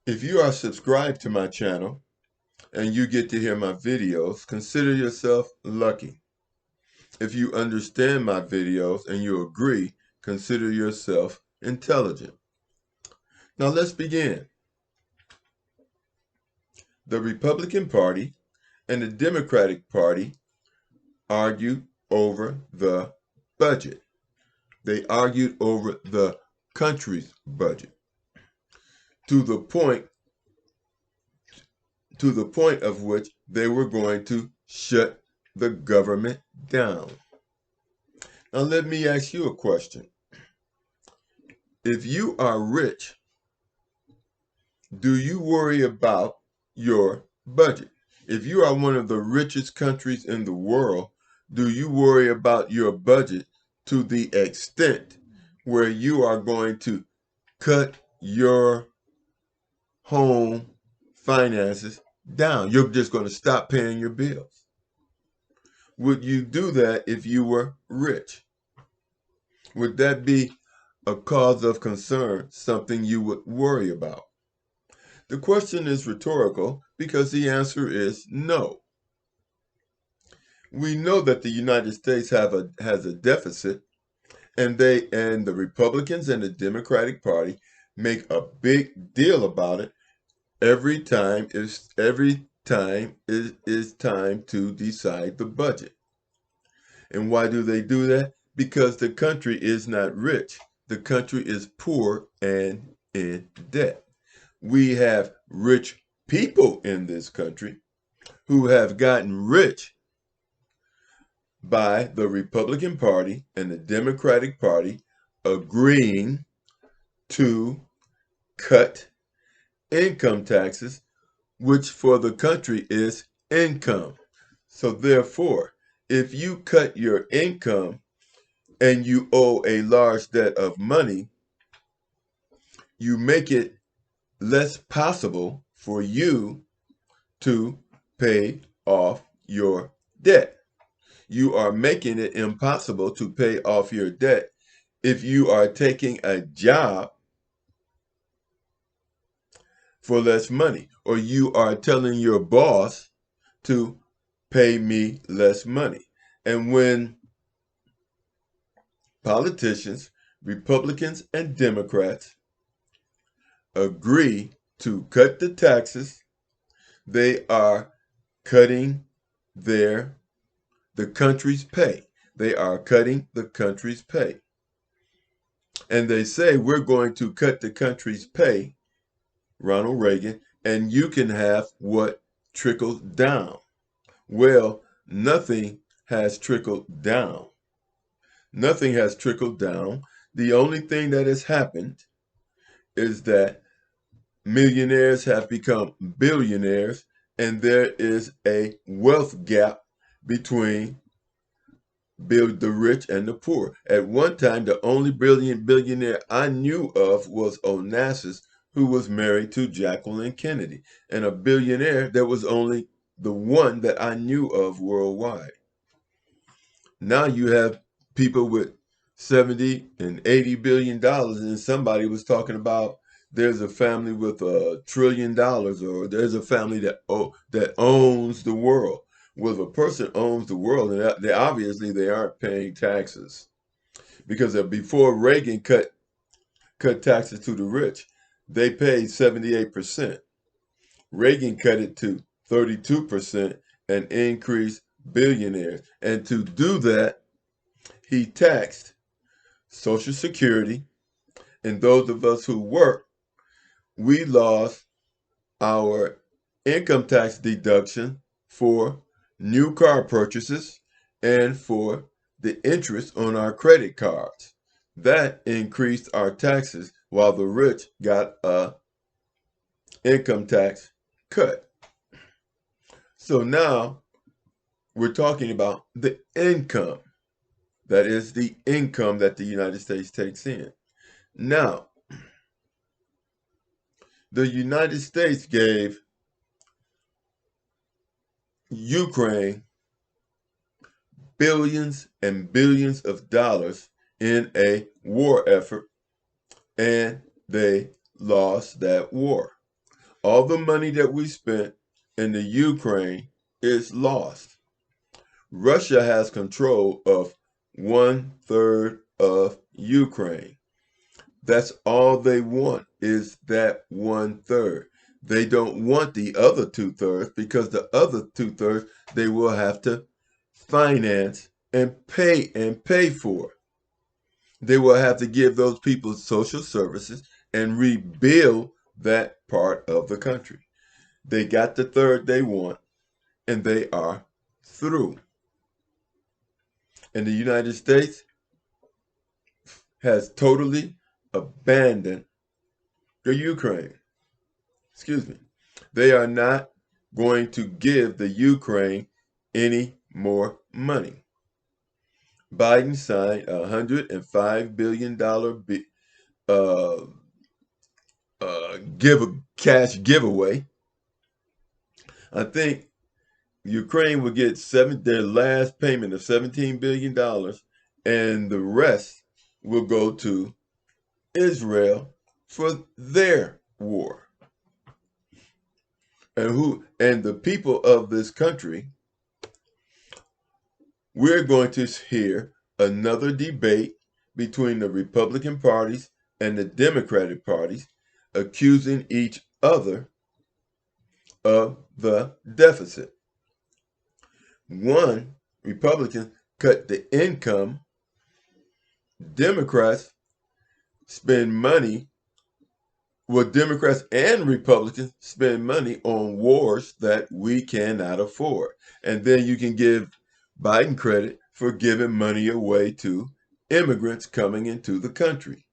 If you are subscribed to my channel and you get to hear my videos, consider yourself lucky. If you understand my videos and you agree, consider yourself intelligent. Now let's begin. The Republican Party and the Democratic Party argued over the budget. They argued over the country's budget to the point of which they were going to shut the government down. Now let me ask you a question. If you are rich, do you worry about your budget? If you are one of the richest countries in the world, do you worry about your budget to the extent where you are going to cut your home finances down? You're just going to stop paying your bills. Would you do that if you were rich? Would that be a cause of concern, something you would worry about? The question is rhetorical because the answer is no. We know that the United States has a deficit, and the Republicans and the Democratic Party make a big deal about it every time it is time to decide the budget. And why do they do that? Because the country is not rich. The country is poor and in debt. We have rich people in this country who have gotten rich by the Republican Party and the Democratic Party agreeing to cut income taxes, which for the country is income. So therefore, if you cut your income and you owe a large debt of money, you make it less possible for you to pay off your debt. You are making it impossible to pay off your debt if you are taking a job for less money, or you are telling your boss to pay me less money. And when politicians, Republicans and Democrats, agree to cut the taxes, they are cutting the country's pay. They are cutting the country's pay. And they say, we're going to cut the country's pay, Ronald Reagan, and you can have what trickles down. Well, nothing has trickled down. Nothing has trickled down. The only thing that has happened is that millionaires have become billionaires, and there is a wealth gap between the rich and the poor. At one time, the only billionaire I knew of was Onassis, who was married to Jacqueline Kennedy. And a billionaire, there was only the one that I knew of worldwide. Now you have people with 70 and 80 billion dollars, and somebody was talking about there's a family with $1 trillion, or there's a family that owns the world. Well, if a person owns the world, and they obviously they aren't paying taxes, because before Reagan cut taxes to the rich, they paid 78%. Reagan cut it to 32% and increased billionaires. And to do that, he taxed Social Security, and those of us who work, we lost our income tax deduction for new car purchases and for the interest on our credit cards. That increased our taxes while the rich got a income tax cut. So now we're talking about the income. That is the income that the United States takes in. Now, the United States gave Ukraine billions and billions of dollars in a war effort, and they lost that war. All the money that we spent in the Ukraine is lost. Russia has control of 1/3 of Ukraine. That's all they want is that 1/3. They don't want the other 2/3 because the other 2/3 they will have to finance and pay for. They will have to give those people social services and rebuild that part of the country. They got the third they want, and they are through. And the United States has totally abandoned the Ukraine. Excuse me. They are not going to give the Ukraine any more money. Biden signed a $105 billion cash giveaway. I think Ukraine will get their last payment of $17 billion, and the rest will go to Israel for their war. And the people of this country, we're going to hear another debate between the Republican parties and the Democratic parties, accusing each other of the deficit. One, Republicans cut the income. Democrats spend money. Well, Democrats and Republicans spend money on wars that we cannot afford. And then you can give Biden credit for giving money away to immigrants coming into the country,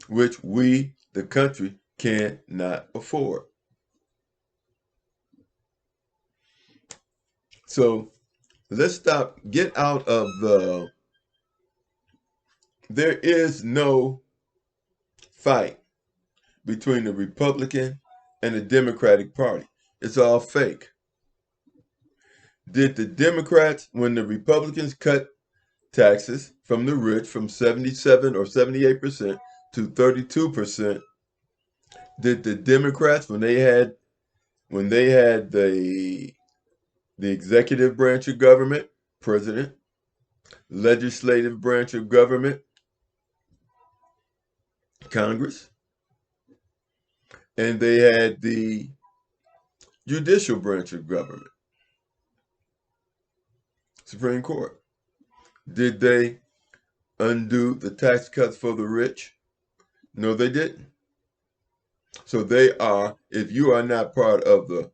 which we, the country, cannot afford. So let's get out of there is no fight between the Republican and the Democratic Party. It's all fake. Did the Democrats, when the Republicans cut taxes from the rich from 77 or 78% to 32%, did the Democrats, when they had the executive branch of government, president, legislative branch of government, Congress, and they had the judicial branch of government, Supreme Court, did they undo the tax cuts for the rich? No, they didn't. So they are, if you are not part of the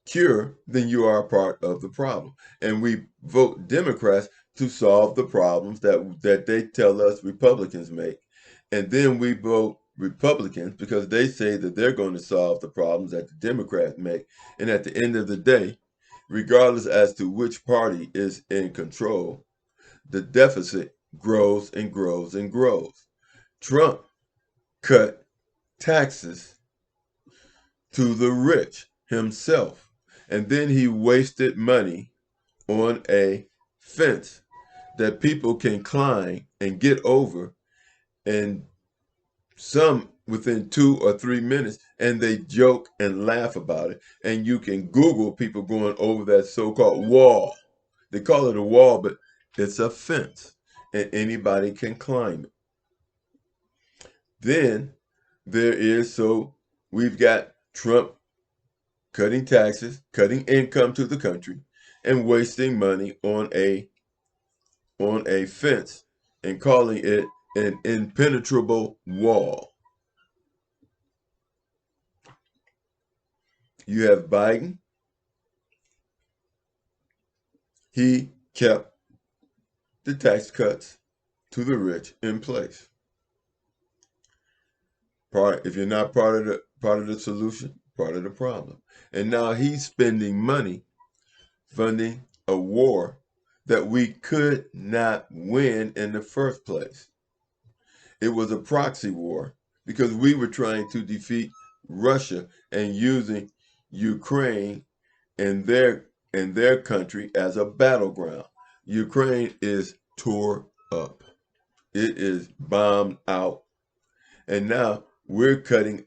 cure, then you are part of the problem. And we vote Democrats to solve the problems that they tell us Republicans make. And then we vote Republicans because they say that they're going to solve the problems that the Democrats make. And at the end of the day, regardless as to which party is in control, the deficit grows and grows and grows. Trump cut taxes to the rich himself, and then he wasted money on a fence that people can climb and get over, and some within 2 or 3 minutes, and they joke and laugh about it. And you can Google people going over that so-called wall. They call it a wall, but it's a fence, and anybody can climb it. Then we've got Trump cutting taxes, cutting income to the country, and wasting money on a fence and calling it an impenetrable wall. You have Biden. He kept the tax cuts to the rich in place. If you're not part of the solution, part of the problem. And now he's spending money funding a war that we could not win in the first place. It was a proxy war because we were trying to defeat Russia and using Ukraine and their country as a battleground. Ukraine is tore up. It is bombed out. And now we're cutting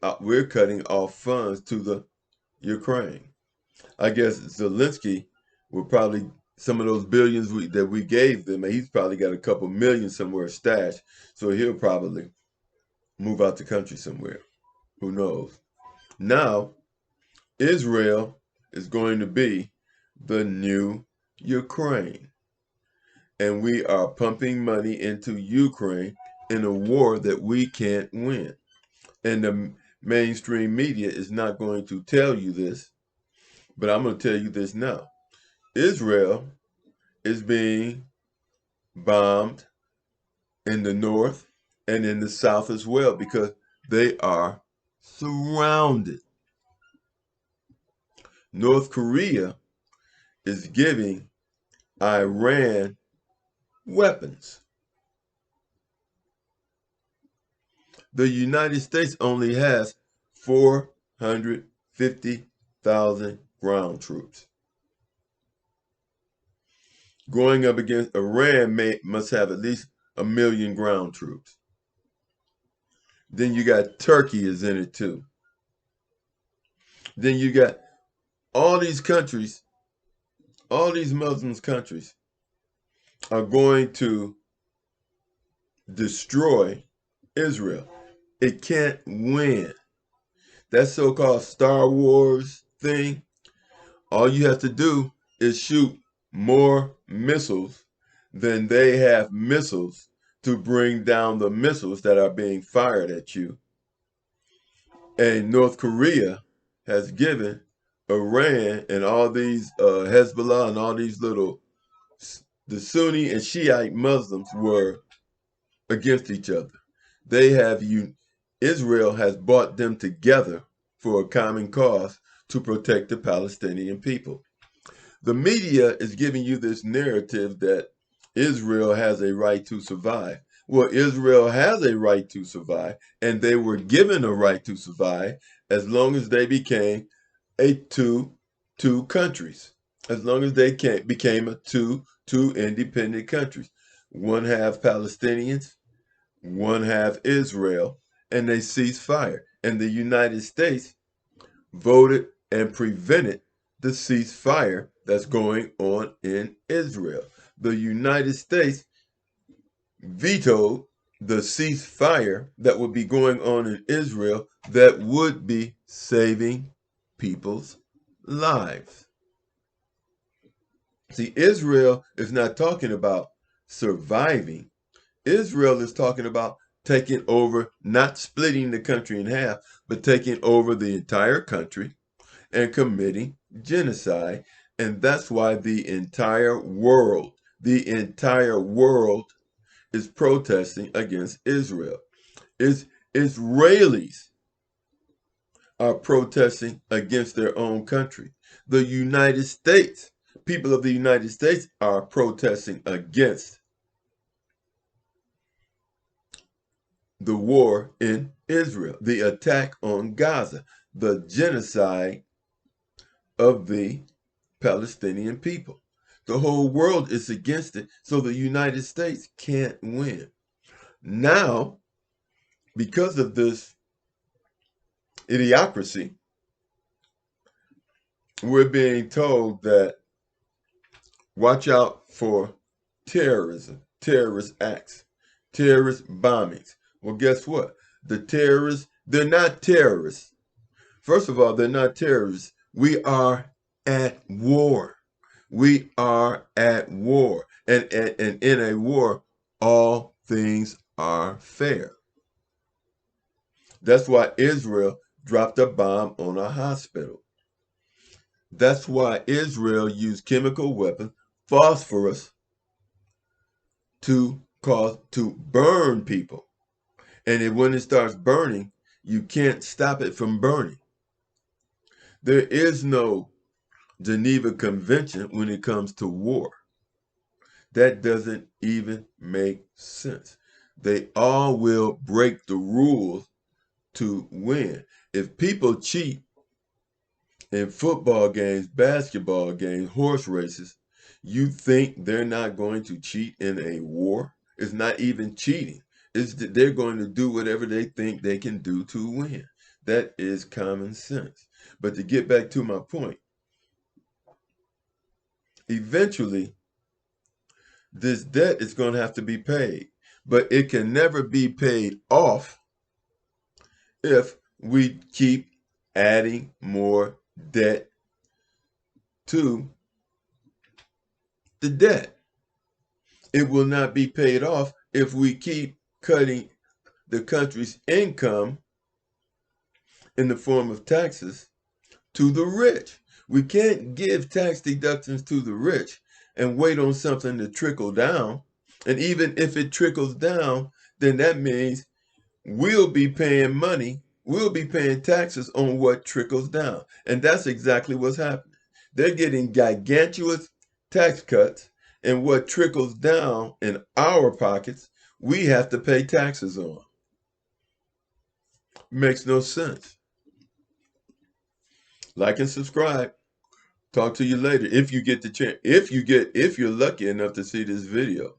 off funds to the Ukraine. I guess Zelensky will probably, some of those billions that we gave them, and he's probably got a couple million somewhere stashed, so he'll probably move out the country somewhere. Who knows? Now, Israel is going to be the new Ukraine. And we are pumping money into Ukraine in a war that we can't win. And the mainstream media is not going to tell you this, but I'm going to tell you this now. Israel is being bombed in the north and in the south as well because they are surrounded. North Korea is giving Iran weapons. The United States only has 450,000 ground troops. Going up against Iran must have at least 1 million ground troops. Then you got Turkey is in it too. Then you got all these countries, all these Muslim countries are going to destroy Israel. It can't win. That so-called Star Wars thing, all you have to do is shoot more missiles than they have missiles to bring down the missiles that are being fired at you. And North Korea has given Iran and all these Hezbollah and all these little, the Sunni and Shiite Muslims were against each other. They have Israel has brought them together for a common cause to protect the Palestinian people. The media is giving you this narrative that Israel has a right to survive. Well, Israel has a right to survive, and they were given a right to survive as long as they became two countries. As long as they became two independent countries. One half Palestinians, one half Israel, and they ceased fire. And the United States voted and prevented the ceasefire that's going on in Israel. The United States vetoed the ceasefire that would be going on in Israel that would be saving people's lives. See, Israel is not talking about surviving. Israel is talking about taking over, not splitting the country in half, but taking over the entire country and committing genocide. And that's why the entire world is protesting against Israel. Israelis are protesting against their own country. The United States, people of the United States are protesting against the war in Israel, the attack on Gaza, the genocide of the Palestinian people. The whole world is against it, so the United States can't win. Now, because of this idiocracy, we're being told that watch out for terrorism, terrorist acts, terrorist bombings. Well, guess what? The terrorists, they're not terrorists. First of all, they're not terrorists. We are at war. We are at war. And in a war, all things are fair. That's why Israel dropped a bomb on a hospital. That's why Israel used chemical weapons, phosphorus, to burn people. And when it starts burning, you can't stop it from burning. There is no Geneva Convention when it comes to war. That doesn't even make sense. They all will break the rules to win. If people cheat in football games, basketball games, horse races, you think they're not going to cheat in a war? It's not even cheating. is that they're going to do whatever they think they can do to win. That is common sense. But to get back to my point, eventually, this debt is going to have to be paid, but it can never be paid off if we keep adding more debt to the debt. It will not be paid off if we keep cutting the country's income in the form of taxes to the rich. We can't give tax deductions to the rich and wait on something to trickle down. And even if it trickles down, then that means we'll be paying money, we'll be paying taxes on what trickles down. And that's exactly what's happening. They're getting gigantuous tax cuts, and what trickles down in our pockets, we have to pay taxes on. Makes no sense. Like and subscribe. Talk to you later if you get the chance. If you're lucky enough to see this video.